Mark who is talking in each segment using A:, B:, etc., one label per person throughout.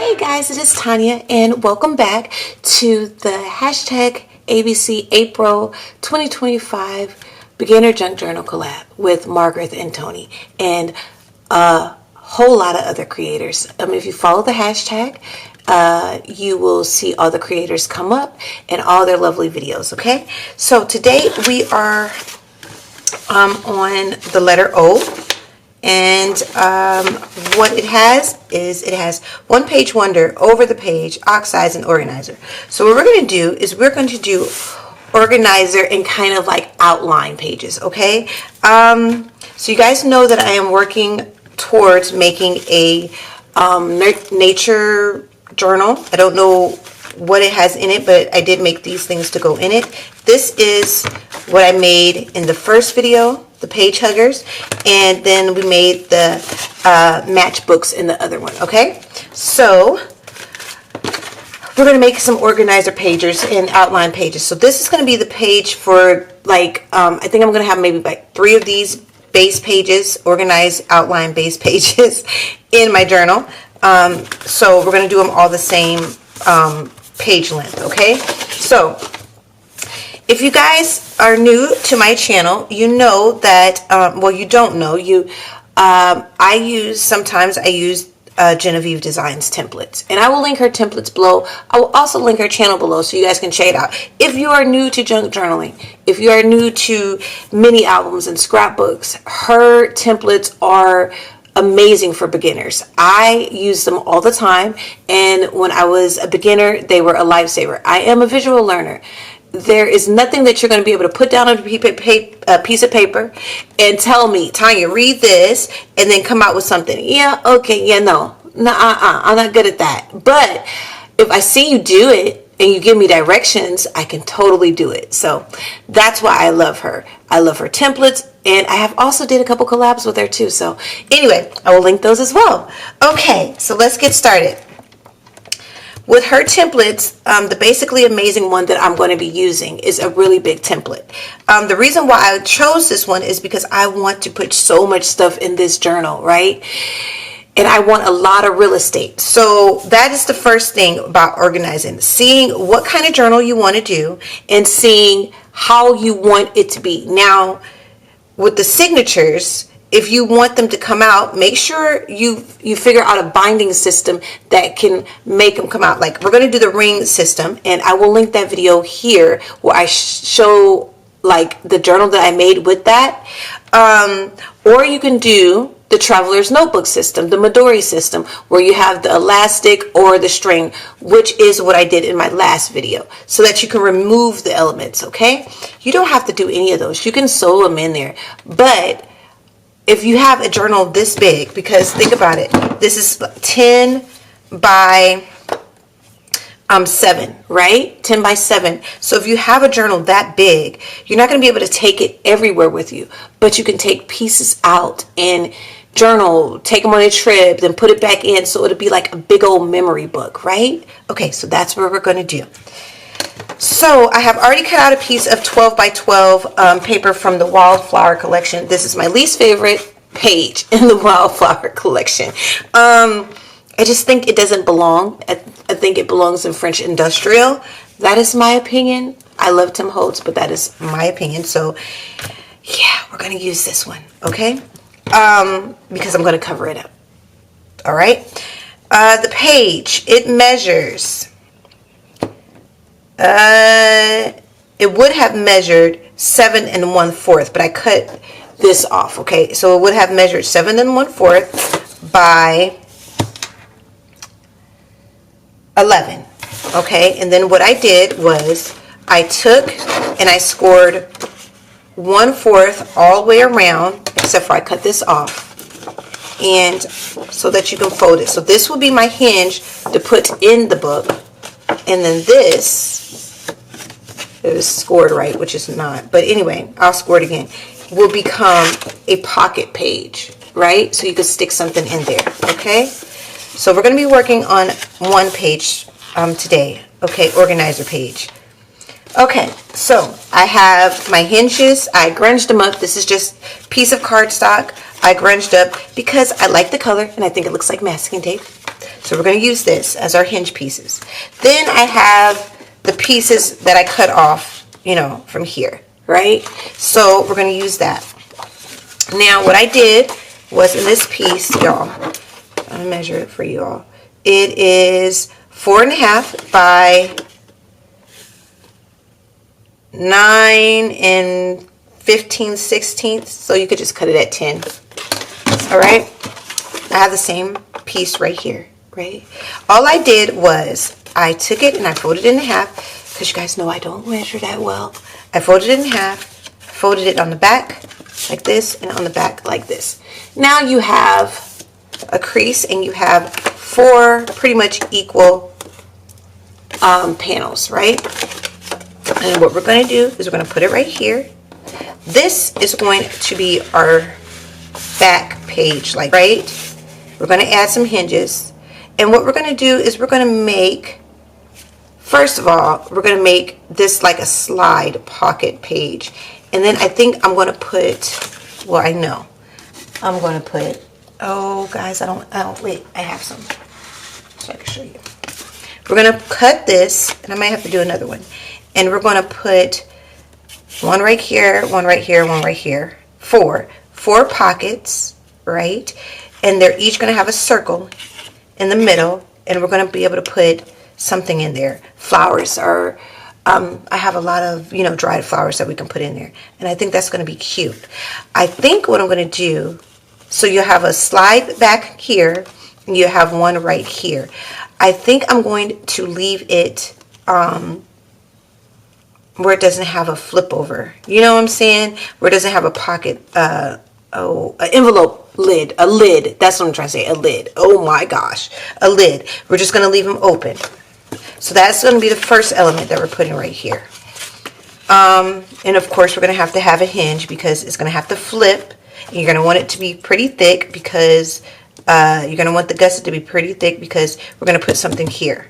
A: Hey guys, it is Tanya and welcome back to the hashtag ABC April 2025 Beginner Junk Journal collab with Margaret and Toni and a whole lot of other creators. If you follow the hashtag, you will see all the creators come up and all their lovely videos, okay? So today we are on the letter O. And what it has is it has one page wonder, over the page, oxides, and organizer. So what we're going to do is we're going to do organizer and kind of like outline pages, okay? So you guys know that I am working towards making a nature journal. I don't know what it has in it, but I did make these things to go in it. This is what I made in the first video, the page huggers, and then we made the matchbooks in the other one, okay? So we're going to make some organizer pages and outline pages. So this is going to be the page for like, I think I'm going to have maybe like 3 of these base pages, organized outline base pages in my journal. So we're going to do them all the same page length, okay? So if you guys are new to my channel, you know that, well, you don't know, sometimes I use Genevieve Designs templates, and I will link her templates below. I will also link her channel below so you guys can check it out. If you are new to junk journaling, if you are new to mini albums and scrapbooks, her templates are amazing for beginners. I use them all the time, and when I was a beginner, they were a lifesaver. I am a visual learner. There is nothing that you're going to be able to put down on a piece of paper and tell me, Tanya, read this, and then come out with something. Yeah, okay, yeah, no, I'm not good at that. But if I see you do it and you give me directions, I can totally do it. So that's why I love her. I love her templates, and I have also did a couple collabs with her too. So anyway, I will link those as well. Okay, so let's get started. With her templates, the basically amazing one that I'm going to be using is a really big template. The reason why I chose this one is because I want to put so much stuff in this journal, right? And I want a lot of real estate. So that is the first thing about organizing. Seeing what kind of journal you want to do and seeing how you want it to be. Now, with the signatures, if you want them to come out, make sure you figure out a binding system that can make them come out. Like, we're going to do the ring system, and I will link that video here where I show like the journal that I made with that. Or you can do the traveler's notebook system, the Midori system, where you have the elastic or the string, which is what I did in my last video, so that you can remove the elements, okay? You don't have to do any of those. You can sew them in there. But if you have a journal this big, because think about it, this is 10 by 7, right? 10 by 7. So if you have a journal that big, you're not going to be able to take it everywhere with you, but you can take pieces out and journal, take them on a trip, then put it back in, so it'll be like a big old memory book, right? Okay, so that's what we're going to do. So I have already cut out a piece of 12 by 12 paper from the Wildflower collection. This is my least favorite page in the Wildflower collection. I just think it doesn't belong. I think it belongs in French Industrial. That is my opinion. I love Tim Holtz, but that is my opinion. So yeah, we're going to use this one, okay? Because I'm going to cover it up. All right. The page, it measures... it would have measured 7 1/4, but I cut this off, okay? So it would have measured 7 1/4 by 11, okay? And then what I did was I took and I scored 1/4 all the way around, except for I cut this off, and so that you can fold it. So this will be my hinge to put in the book, and then this is scored right, which is not, but anyway, I'll score it again, will become a pocket page, right? So you can stick something in there, okay? So we're going to be working on one page today, okay? Organizer page. Okay, so I have my hinges. I grunged them up. This is just a piece of cardstock I grunged up because I like the color and I think it looks like masking tape. So we're going to use this as our hinge pieces. Then I have the pieces that I cut off, you know, from here, right? So we're going to use that. Now what I did was in this piece, y'all, I'm going to measure it for you all. It is 4.5 by 9 15/16. So you could just cut it at 10. All right. I have the same piece right here, right? All I did was I took it and I folded it in half, because you guys know I don't measure that well. I folded it in half, folded it on the back like this, and on the back like this. Now you have a crease, and you have 4 pretty much equal panels, right? And what we're going to do is we're going to put it right here. This is going to be our back page, like, right? We're going to add some hinges, and what we're going to do is we're going to make, first of all, we're going to make this like a slide pocket page. And then I think I'm going to put, well, I know I'm going to put, oh guys, I don't, wait, I have some, so I can show you. We're going to cut this, and I might have to do another one, and we're going to put one right here, one right here, one right here, 4 pockets, right? And they're each going to have a circle in the middle, and we're going to be able to put something in there, flowers, or I have a lot of, you know, dried flowers that we can put in there, and I think that's going to be cute. I think what I'm going to do, so you have a slide back here, and you have one right here. I think I'm going to leave it where it doesn't have a flip over. You know what I'm saying? Where it doesn't have a pocket, an envelope lid, a lid. That's what I'm trying to say, a lid. Oh my gosh, a lid. We're just going to leave them open. So that's going to be the first element that we're putting right here. And of course, we're going to have a hinge, because it's going to have to flip. And you're going to want it to be pretty thick, because you're going to want the gusset to be pretty thick, because we're going to put something here.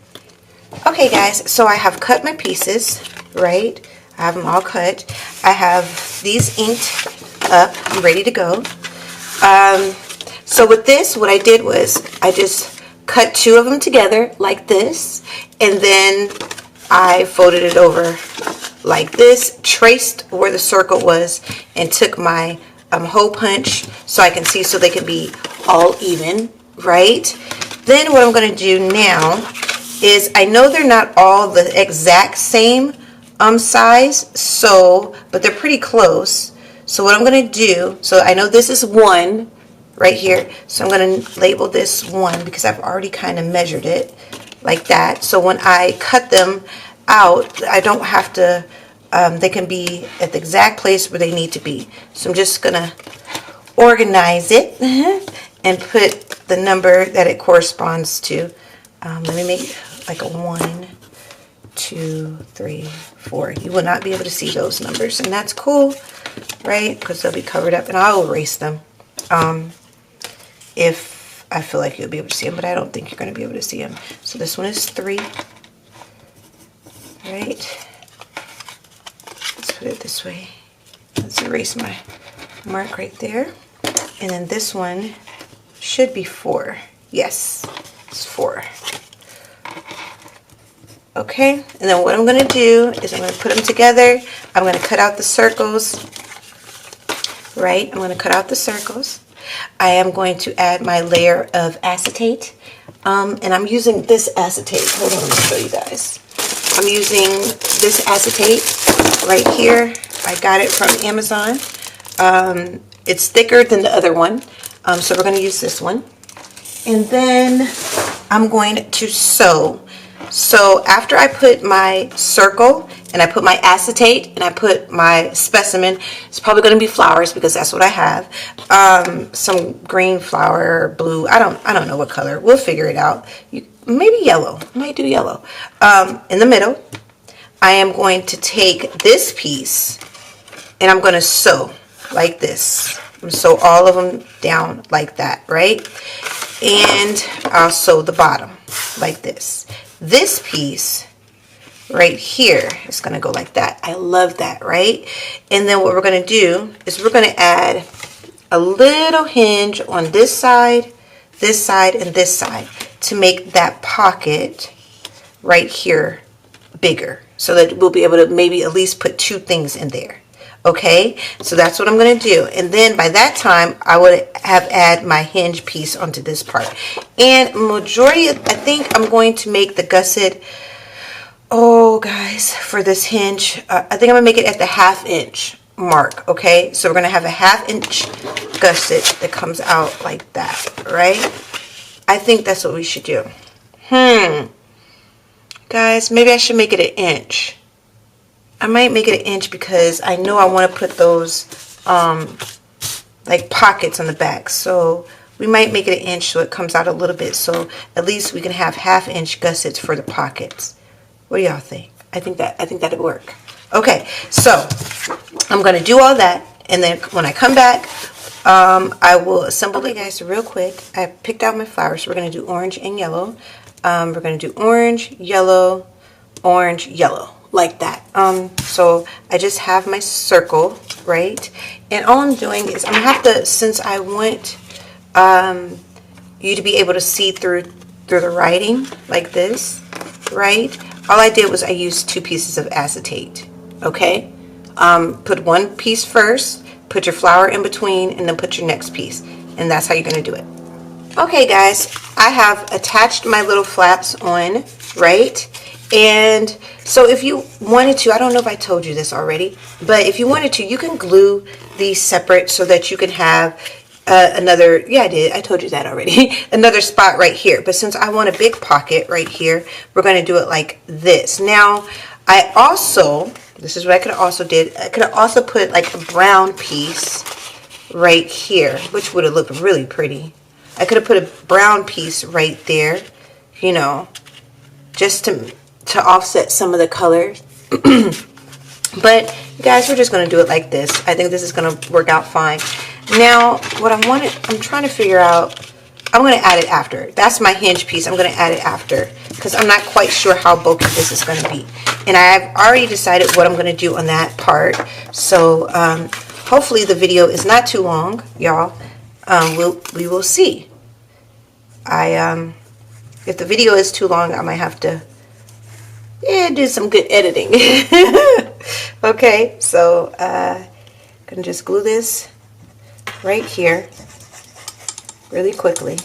A: Okay guys, so I have cut my pieces, right? I have them all cut. I have these inked up and ready to go. So with this, what I did was I just cut 2 of them together like this, and then I folded it over like this, traced where the circle was, and took my hole punch so I can see, so they can be all even, right? Then what I'm going to do now is, I know they're not all the exact same size, so, but they're pretty close. So what I'm going to do, so I know this is 1 right here, so I'm going to label this 1, because I've already kind of measured it like that. So when I cut them out, I don't have to, they can be at the exact place where they need to be. So I'm just going to organize it and put the number that it corresponds to. Let me make like a 1, 2, 3, 4. You will not be able to see those numbers, and that's cool, right? Because they'll be covered up, and I'll erase them if I feel like you'll be able to see them, but I don't think you're going to be able to see them. So this one is 3, right? Let's put it this way. Let's erase my mark right there. And then this one should be 4. Yes, it's 4. Okay, and then what I'm going to do is I'm going to put them together. I'm going to cut out the circles, right? I'm going to cut out the circles. I am going to add my layer of acetate, and I'm using this acetate. Hold on, let me show you guys. I'm using this acetate right here. I got it from Amazon. It's thicker than the other one, so we're going to use this one. And then I'm going to sew. So after I put my circle, and I put my acetate, and I put my specimen, it's probably going to be flowers, because that's what I have. Some green flower or blue. I don't know what color. We'll figure it out. Maybe yellow. I might do yellow. In the middle, I am going to take this piece, and I'm going to sew like this. I'm going to sew all of them down like that, right? And I'll sew the bottom like this. This piece right here is going to go like that. I love that, right? And then what we're going to do is we're going to add a little hinge on this side, and this side. to make that pocket right here bigger, so that we'll be able to maybe at least put 2 things in there. Okay, so that's what I'm going to do. And then by that time, I would have add my hinge piece onto this part. And majority, I think I'm going to make the gusset, oh guys, for this hinge, I think I'm going to make it at the 1/2 inch mark. Okay, so we're going to have a 1/2 inch gusset that comes out like that, right? I think that's what we should do. Guys, maybe I should make it 1 inch. I might make it 1 inch because I know I want to put those like pockets on the back. So we might make it 1 inch so it comes out a little bit, so at least we can have 1/2 inch gussets for the pockets. What do y'all think? I think that'd work. Okay, so I'm gonna do all that, and then when I come back, I will assemble it, guys, real quick. I picked out my flowers. So we're gonna do orange and yellow. We're gonna do orange, yellow, like that. So I just have my circle, right? And all I'm doing is I'm gonna have to, since I want you to be able to see through the writing like this, right? All I did was I used 2 pieces of acetate. Okay, put 1 piece first, put your flower in between, and then put your next piece, and that's how you're gonna do it. Okay guys, I have attached my little flaps on, right? And so if you wanted to, I don't know if I told you this already, but if you wanted to, you can glue these separate so that you can have another, yeah, I told you that already, another spot right here. But since I want a big pocket right here, we're going to do it like this. Now, I also, this is what I could have also did, I could have also put like a brown piece right here, which would have looked really pretty. I could have put a brown piece right there, you know, just to offset some of the color. But guys, we're just going to do it like this. I think this is going to work out fine. Now, what I'm trying to figure out, I'm going to add it after. That's my hinge piece. I'm going to add it after because I'm not quite sure how bulky this is going to be. And I've already decided what I'm going to do on that part. So hopefully the video is not too long, y'all. We will see. If the video is too long, I might have to do some good editing. Okay, so I'm gonna just glue this right here really quickly,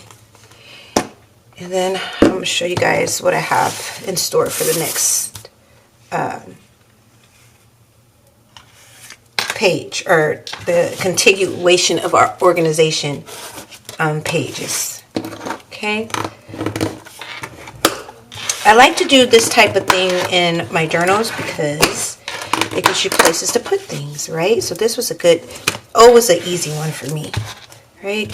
A: and then I'm gonna show you guys what I have in store for the next page, or the continuation of our organization pages. Okay, I like to do this type of thing in my journals because it gives you places to put things, right? So this was a good, was an easy one for me, right?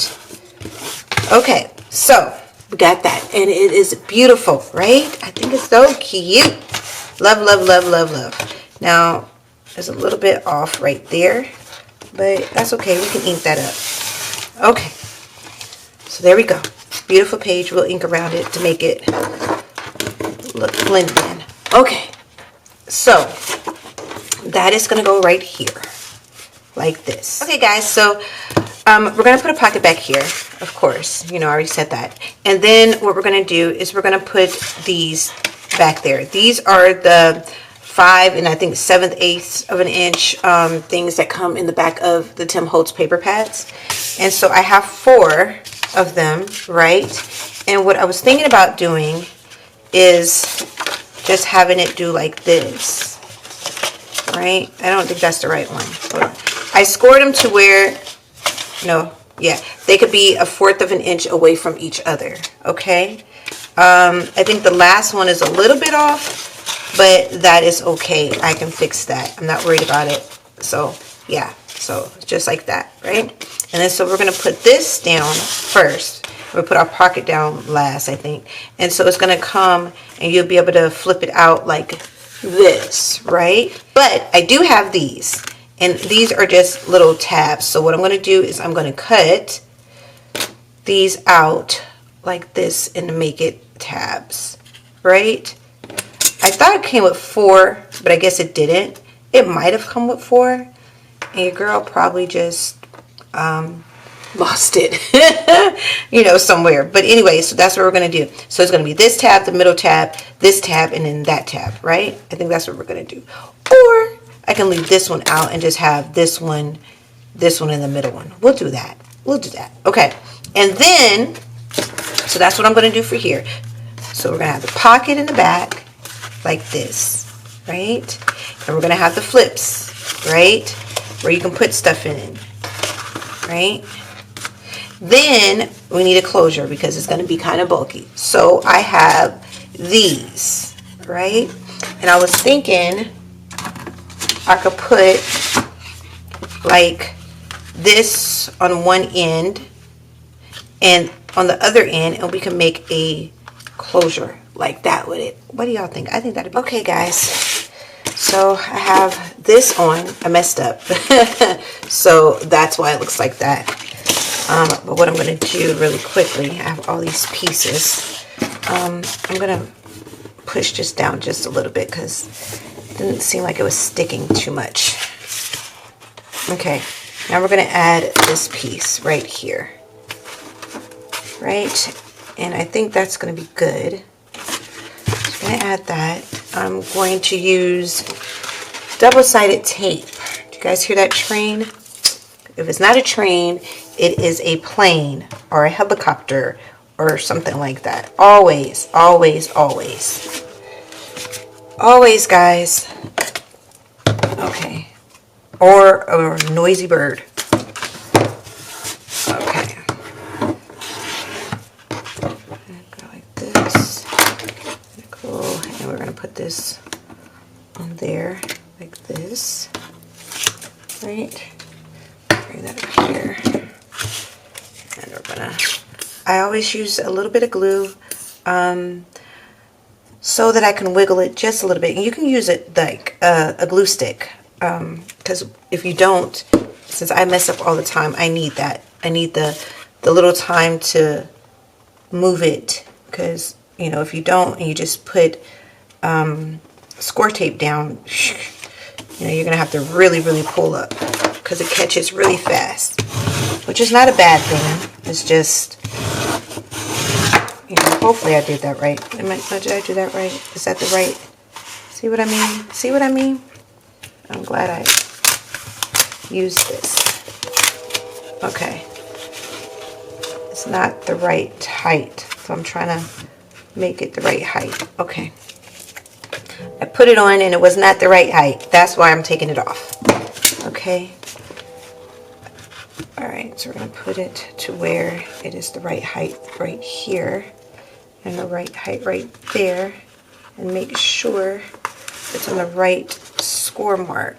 A: Okay, so we got that, and it is beautiful, right? I think it's so cute. Love, love, love, love, love. Now, there's a little bit off right there, but that's okay. We can ink that up. Okay, so there we go. Beautiful page. We'll ink around it to make it look blended in. Okay, so that is going to go right here like this. Okay guys, so we're going to put a pocket back here, of course, you know, I already said that. And then what we're going to do is we're going to put these back there. These are the 5 and I think 7/8 of an inch things that come in the back of the Tim Holtz paper pads. And so I have 4 of them, right? And what I was thinking about doing is just having it do like this, right? I don't think that's the right one. Hold on. I scored them to where, no, yeah, they could be 1/4 of an inch away from each other, okay? I think the last one is a little bit off, but that is okay. I can fix that. I'm not worried about it. So, yeah, so just like that, right? And then so we're going to put this down first. We'll put our pocket down last, I think. And so it's going to come and you'll be able to flip it out like this, right? But I do have these. And these are just little tabs. So what I'm going to do is I'm going to cut these out like this and make it tabs, right? I thought it came with 4, but I guess it didn't. It might have come with 4. And your girl probably just lost it, you know, somewhere. But anyway, so that's what we're going to do. So it's going to be this tab, the middle tab, this tab, and then that tab, right? I think that's what we're going to do. Or I can leave this one out and just have this one, and the middle one. We'll do that. We'll do that. Okay. And then, so that's what I'm going to do for here. So we're going to have the pocket in the back like this, right? And we're going to have the flips, right? Where you can put stuff in, right? Then we need a closure because it's going to be kind of bulky. So I have these, right? And I was thinking I could put like this on one end and on the other end, and we can make a closure like that with it. What do y'all think? I think that'd be okay, guys. So I have this on. I messed up. So that's why it looks like that. But what I'm going to do really quickly, I have all these pieces. I'm going to push this down just a little bit because it didn't seem like it was sticking too much. Okay, now we're going to add this piece right here. Right? And I think that's going to be good. So I'm going to add that. I'm going to use double-sided tape. Do you guys hear that train? If it's not a train, it is a plane or a helicopter or something like that. Always, always, always. Always, guys. Okay. Or a noisy bird. Okay. Go like this. Cool. And we're going to put this on there like this. Right? Bring that up here. And we're gonna, I always use a little bit of glue so that I can wiggle it just a little bit. And you can use it like a glue stick, because if you don't, since I mess up all the time, I need that. I need the little time to move it, because you know, if you don't and you just put score tape down, you know, you're gonna have to really pull up because it catches really fast, which is not a bad thing. It's just, you know, hopefully I did that right. Did I do that right? Is that the right? See what I mean? See what I mean? I'm glad I used this. Okay. It's not the right height, so I'm trying to make it the right height. Okay. I put it on and it was not the right height. That's why I'm taking it off. Okay. Alright, so we're going to put it to where it is the right height right here. And the right height right there. And make sure it's on the right score mark.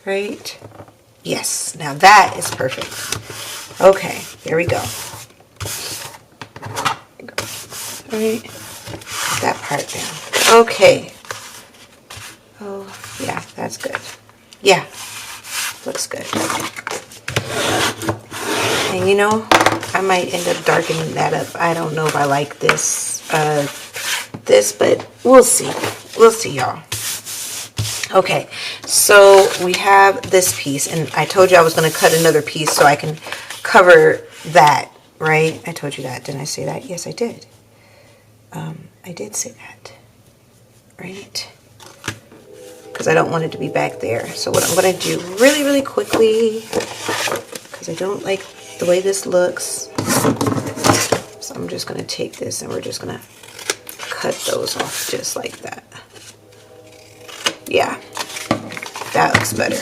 A: Right? Yes. Now that is perfect. Okay, there we go. Alright. Put that part down. Okay. Oh, yeah, that's good. Yeah. Looks good. And you know, I might end up darkening that up. I don't know if I like this, but we'll see. We'll see, y'all. Okay, so we have this piece, and I told you I was going to cut another piece so I can cover that, right? I told you that. Didn't I say that? Yes, I did. I did say that, right? Because I don't want it to be back there. So what I'm going to do really quickly, because I don't like the way this looks, so I'm just going to take this and we're just going to cut those off just like that. Yeah, that looks better.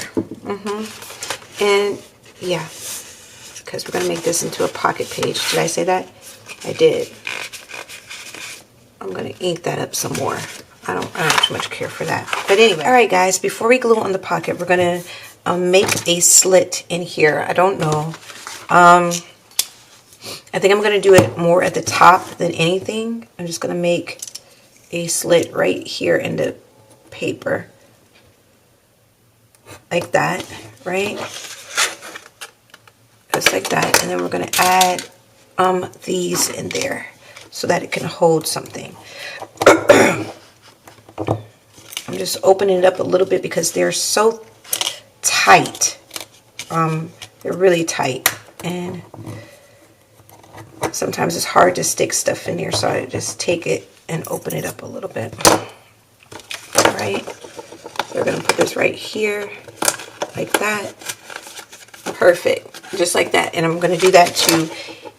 A: And yeah, because we're going to make this into a pocket page. Did I say that? I did. I'm going to ink that up some more. I don't too much care for that. But anyway, all right, guys, before we glue on the pocket, we're going to make a slit in here. I don't know. I think I'm going to do it more at the top than anything. I'm just going to make a slit right here in the paper. Like that, right? Just like that. And then we're going to add these in there so that it can hold something. I'm just opening it up a little bit because they're so tight. They're really tight, and sometimes it's hard to stick stuff in here, so I just take it and open it up a little bit. All right, we're gonna put this right here, like that. Perfect, just like that. And I'm gonna do that to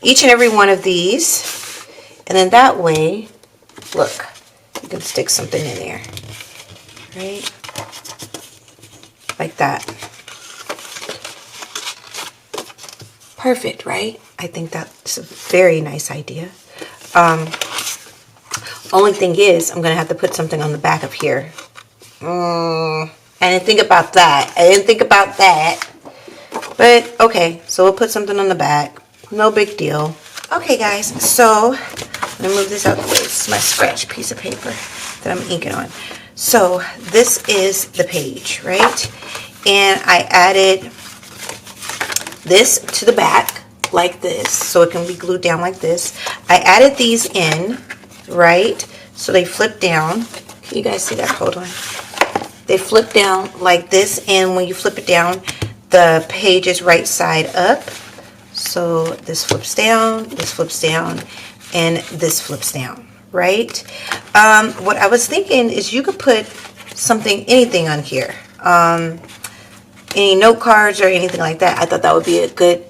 A: each and every one of these, and then that way, look, you can stick something in there, right? Like that. Perfect, right? I think that's a very nice idea. Only thing is, I'm gonna have to put something on the back of here. I didn't think about that. But okay, so we'll put something on the back. No big deal. Okay, guys, so I'm gonna move this out the way. This is my scratch piece of paper that I'm inking on. So this is the page, right? And I added this to the back like this, so it can be glued down like this. I added these in, right? So they flip down. Can you guys see that? Hold on. They flip down like this, and when you flip it down, the page is right side up. So this flips down, and this flips down, right? What I was thinking is you could put anything on here. Any note cards or anything like that. I thought that would be a good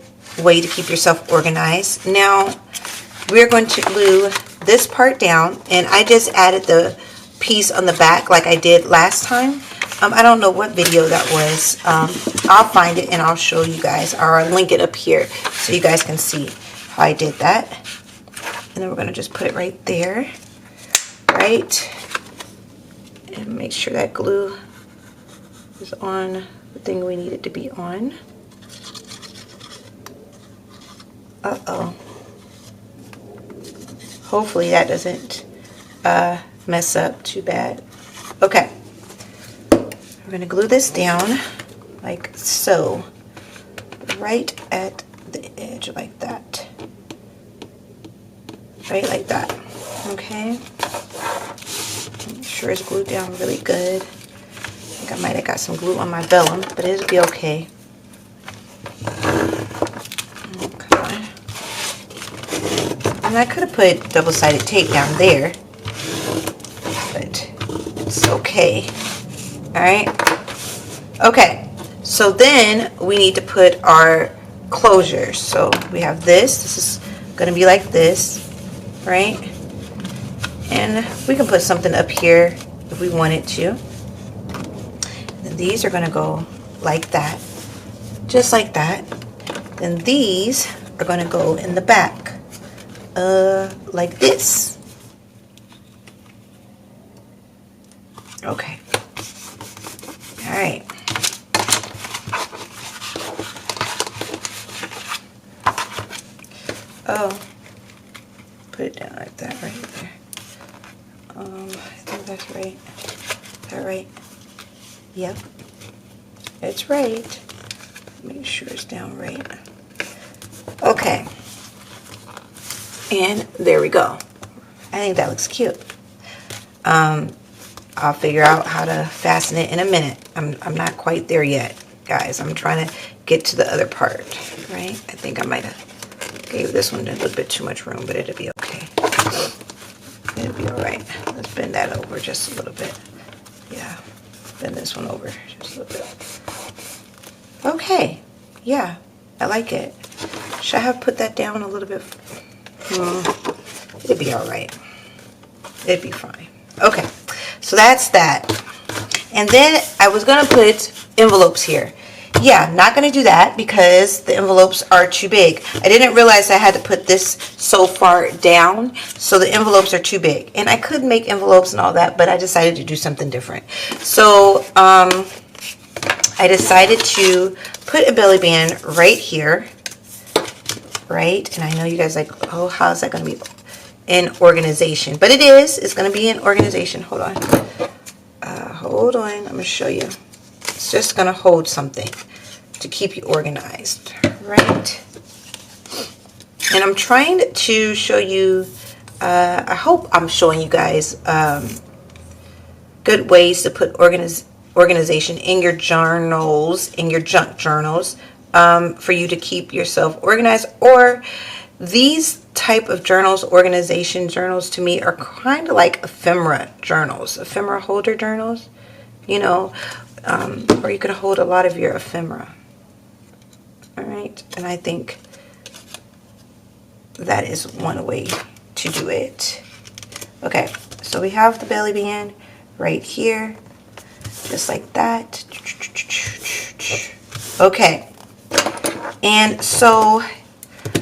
A: way to keep yourself organized. Now, we're going to glue this part down, and I just added the piece on the back like I did last time. I don't know what video that was. I'll find it and I'll show you guys, or I'll link it up here so you guys can see how I did that. And then we're going to just put it right there, right? And make sure that glue is on the thing we need it to be on. Uh-oh. Hopefully that doesn't mess up too bad. Okay. We're going to glue this down like so, right at the edge like that. Right like that. Okay. Make sure it's glued down really good. I think I might have got some glue on my vellum, but it'll be okay. Okay. And I could have put double-sided tape down there, but it's okay. Alright, okay, so then we need to put our closures. So we have this is going to be like this, right? And we can put something up here if we wanted to. And these are going to go like that, just like that. Then these are going to go in the back, like this. Okay. All right. Oh, put it down like that right there. I think that's right. Is that right? Yep. It's right. Make sure it's down right. Okay. And there we go. I think that looks cute. I'll figure out how to fasten it in a minute. I'm not quite there yet, guys. I'm trying to get to the other part, right? I think I might have gave this one a little bit too much room, but it'll be okay. It'll be all right. Let's bend that over just a little bit. Yeah, bend this one over just a little bit. Okay, yeah, I like it. Should I have put that down a little bit? It'll be all right. It'll be fine. Okay. So that's that. And then I was going to put envelopes here. Yeah, not going to do that because the envelopes are too big. I didn't realize I had to put this so far down, so the envelopes are too big. And I could make envelopes and all that, but I decided to do something different. So I decided to put a belly band right here, right? And I know you guys like, oh, how is that going to be in organization? But it is. It's going to be in organization. Hold on. Hold on. I'm going to show you. It's just going to hold something to keep you organized, right? And I'm trying to show you, I hope I'm showing you guys good ways to put organization in your journals, in your junk journals. for you to keep yourself organized. Or these type of journals, organization journals, to me are kind of like ephemera journals, ephemera holder journals, you know, or you could hold a lot of your ephemera. All right, and I think that is one way to do it. Okay, so we have the belly band right here, just like that. Okay, and so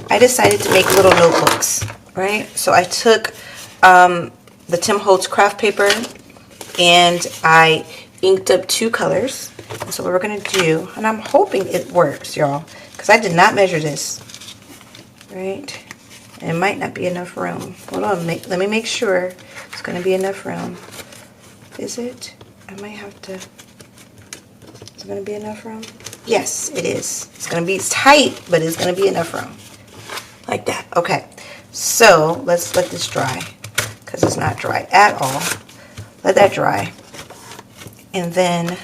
A: I decided to make little notebooks, right? So I took the Tim Holtz craft paper and I inked up 2 colors. And so what we're gonna do, and I'm hoping it works, y'all, because I did not measure this, right? And it might not be enough room. Hold on, let me make sure it's gonna be enough room. Is it? I might have to. Is it gonna be enough room? Yes, it is. It's gonna be tight, but it's gonna be enough room. Like that. Okay. So let's let this dry, because it's not dry at all. Let that dry. And then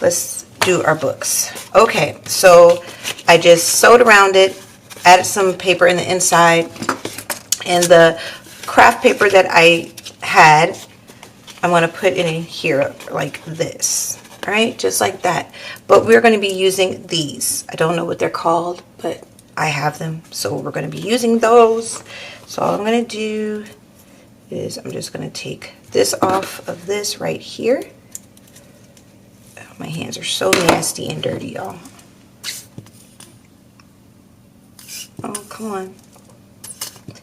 A: let's do our books. Okay, so I just sewed around it, added some paper in the inside, and the craft paper that I had, I'm going to put in here like this, all right, just like that. But we're going to be using these. I don't know what they're called, but I have them, so we're going to be using those. So all I'm going to do is I'm just going to take this off of this right here. My hands are so nasty and dirty, y'all. Oh, come on.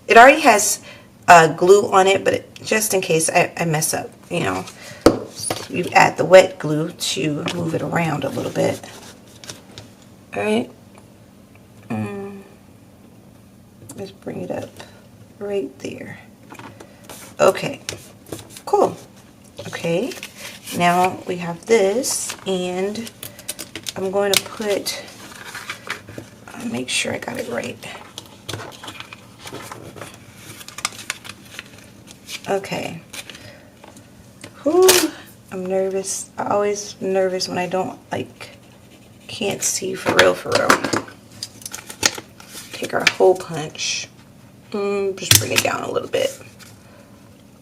A: It already has glue on it, but just in case I mess up, you know, you add the wet glue to move it around a little bit. All right. Let's bring it up right there. Okay, cool. Okay, now we have this, and I'm going to put, make sure I got it right. Okay. Whew, I'm nervous. I'm always nervous when I don't, like, can't see for real, for real. Take our hole punch. Just bring it down a little bit.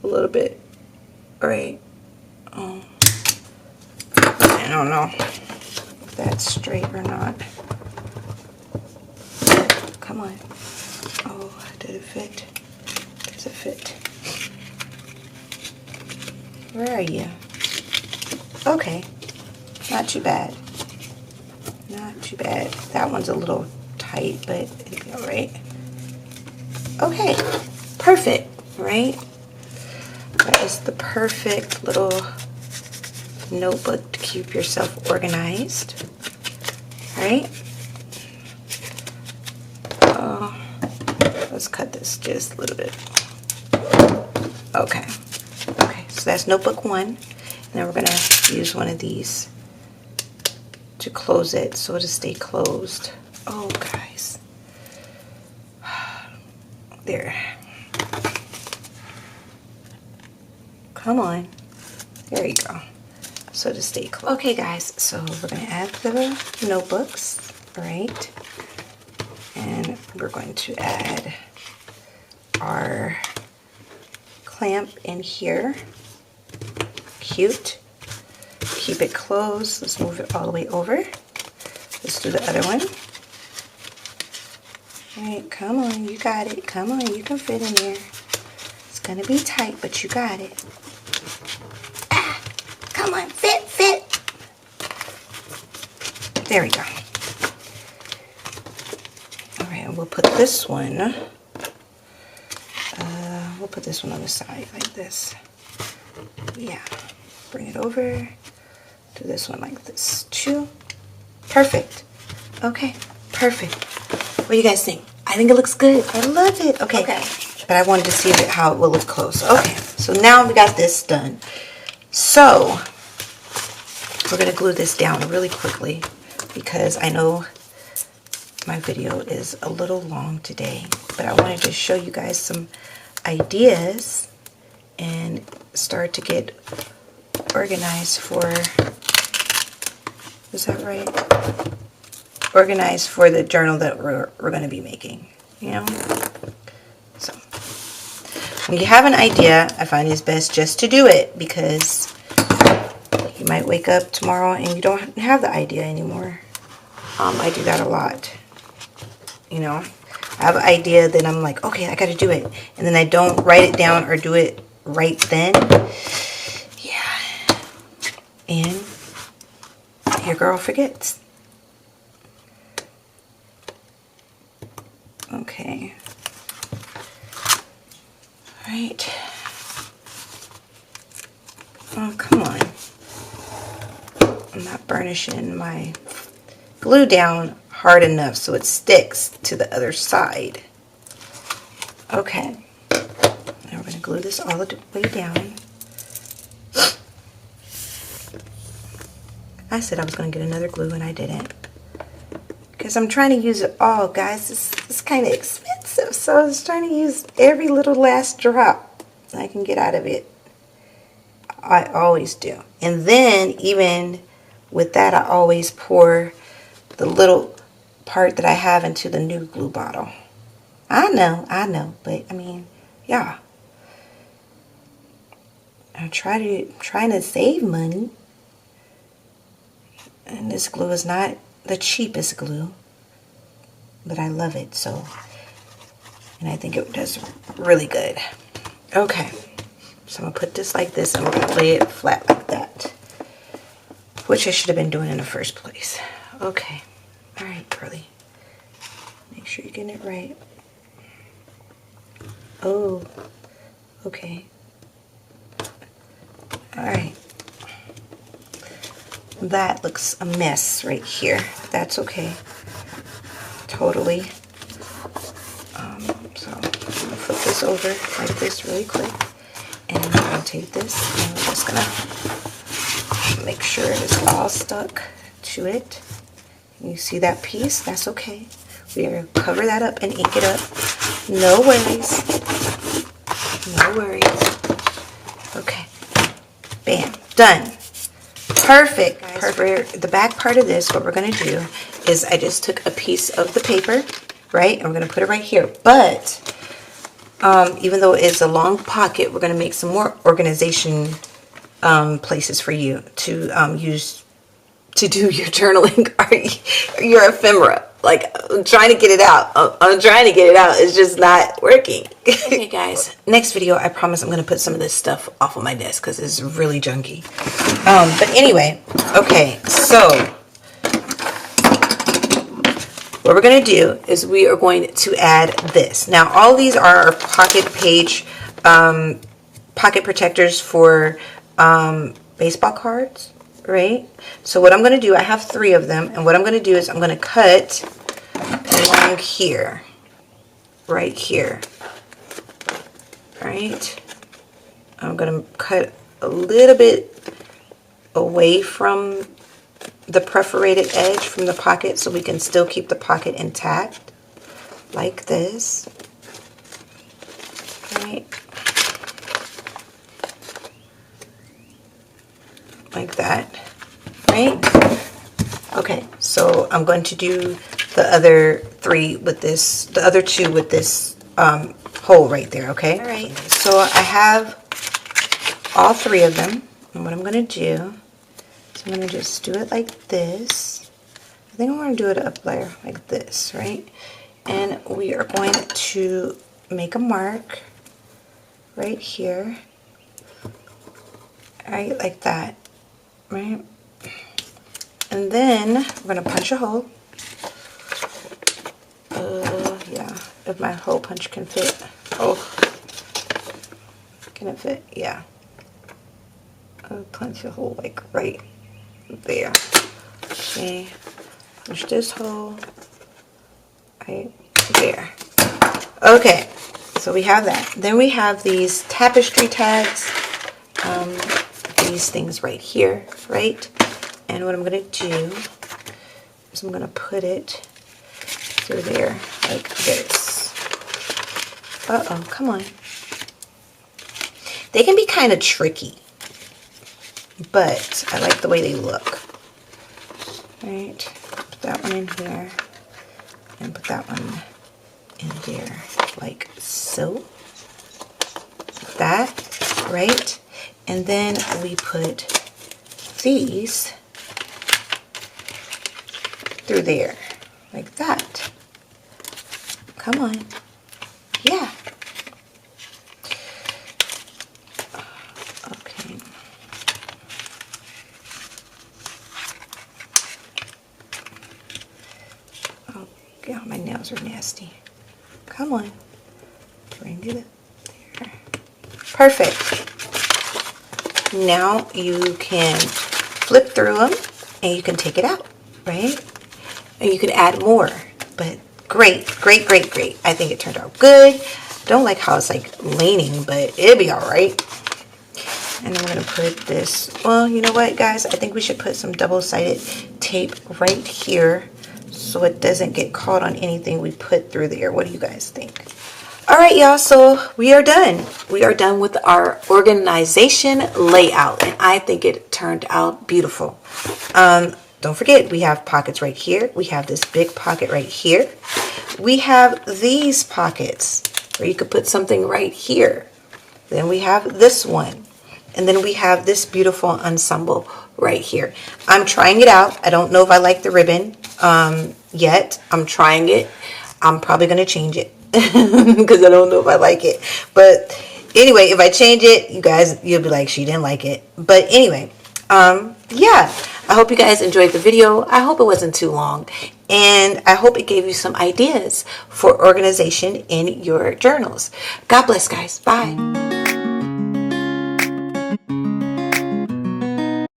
A: A little bit. Right. Oh. I don't know if that's straight or not. Come on. Oh, did it fit? Does it fit? Where are you? Okay. Not too bad. Not too bad. That one's a little tight, but it'll be alright. Okay. Perfect, right? That is the perfect little notebook to keep yourself organized. Right? Let's cut this just a little bit. Okay. Okay, so that's notebook 1. And then we're going to use one of these to close it so it'll stay closed. Oh, guys. There. Come on. There you go. So to stay closed. Okay, guys, so we're going to add the notebooks, right? And we're going to add our clamp in here. Cute. Keep it closed. Let's move it all the way over. Let's do the other one. All right, come on, you got it. Come on, you can fit in there. It's gonna be tight, but you got it. Ah, come on, fit, fit. There we go. All right, and we'll put this one. We'll put this one on the side like this. Yeah, bring it over. Do this one like this too. Perfect. Okay, perfect. What do you guys think? I think it looks good. I love it. Okay. But I wanted to see how it will look close. Okay, so now we got this done. So we're gonna glue this down really quickly because I know my video is a little long today, but I wanted to show you guys some ideas and start to get organized for, is that right? organized for the journal that we're going to be making, you know. So when you have an idea, I find it's best just to do it, because you might wake up tomorrow and you don't have the idea anymore. I do that a lot, you know. I have an idea, then I'm like, okay, I got to do it, and then I don't write it down or do it right then. Yeah, and your girl forgets. Okay. All right. Oh, come on. I'm not burnishing my glue down hard enough so it sticks to the other side. Okay. Now we're going to glue this all the way down. I said I was going to get another glue and I didn't, because I'm trying to use it all, guys. It's kind of expensive, so I was trying to use every little last drop I can get out of it. I always do. And then even with that, I always pour the little part that I have into the new glue bottle. I know, but I mean, yeah. I'm trying to save money. And this glue is not the cheapest glue, but I love it, so, and I think it does really good. Okay, so I'm gonna put this like this and we're gonna lay it flat like that, which I should have been doing in the first place. Okay, all right, Pearly, make sure you're getting it right. Oh, okay, all right. That looks a mess right here. That's okay. Totally. So I'm going to flip this over like this really quick. And I'm going to take this and I'm just going to make sure it's all stuck to it. You see that piece? That's okay. We're going to cover that up and ink it up. No worries. No worries. Okay. Bam. Done. Perfect. For the back part of this, what we're going to do is I just took a piece of the paper, right, and we're going to put it right here. But even though it's a long pocket, we're going to make some more organization places for you to use to do your journaling or your ephemera. Like, I'm trying to get it out. I'm trying to get it out. It's just not working. Okay, guys. Next video, I promise I'm going to put some of this stuff off of my desk because it's really junky. But anyway, okay. So, what we're going to do is we are going to add this. Now, all these are our pocket page, pocket protectors for baseball cards. Right? So what I'm going to do, I have 3 of them, and what I'm going to do is I'm going to cut along here, right here, right? I'm going to cut a little bit away from the perforated edge from the pocket so we can still keep the pocket intact, like this, right? Like that, right? Okay, so I'm going to do the other 3 with this, the other 2 with this hole right there, okay? All right, so I have all 3 of them, and what I'm going to do is I'm going to just do it like this. I think I want to do it up there like this, right? And we are going to make a mark right here, right, like that. Right, and then we're gonna punch a hole. Yeah, if my hole punch can fit. Oh, can it fit? Yeah. I'll punch a hole like right there. Okay, punch this hole right there. Okay, so we have that. Then we have these tapestry tags. These things right here, right? And what I'm going to do is I'm going to put it through there like this. Uh-oh, come on. They can be kind of tricky, but I like the way they look. Right? Put that one in here and put that one in there, like so. That, right? And then we put these through there, like that. Come on. Yeah. Okay. Oh, God, my nails are nasty. Come on. Bring it up there. Perfect. Now you can flip through them and you can take it out, right? And you can add more, but great, great, great, great. I think it turned out good. Don't like how it's like leaning, but it'll be all right. And I'm gonna put this, well, you know what, guys? I think we should put some double-sided tape right here so it doesn't get caught on anything we put through there. What do you guys think? All right, y'all, so we are done. We are done with our organization layout, and I think it turned out beautiful. Don't forget, we have pockets right here. We have this big pocket right here. We have these pockets where you could put something right here. Then we have this one. And then we have this beautiful ensemble right here. I'm trying it out. I don't know if I like the ribbon yet. I'm trying it. I'm probably going to change it because I don't know if I like it. But anyway, if I change it, you guys, you'll be like, she didn't like it. But anyway, yeah. I hope you guys enjoyed the video. I hope it wasn't too long. And I hope it gave you some ideas for organization in your journals. God bless, guys. Bye.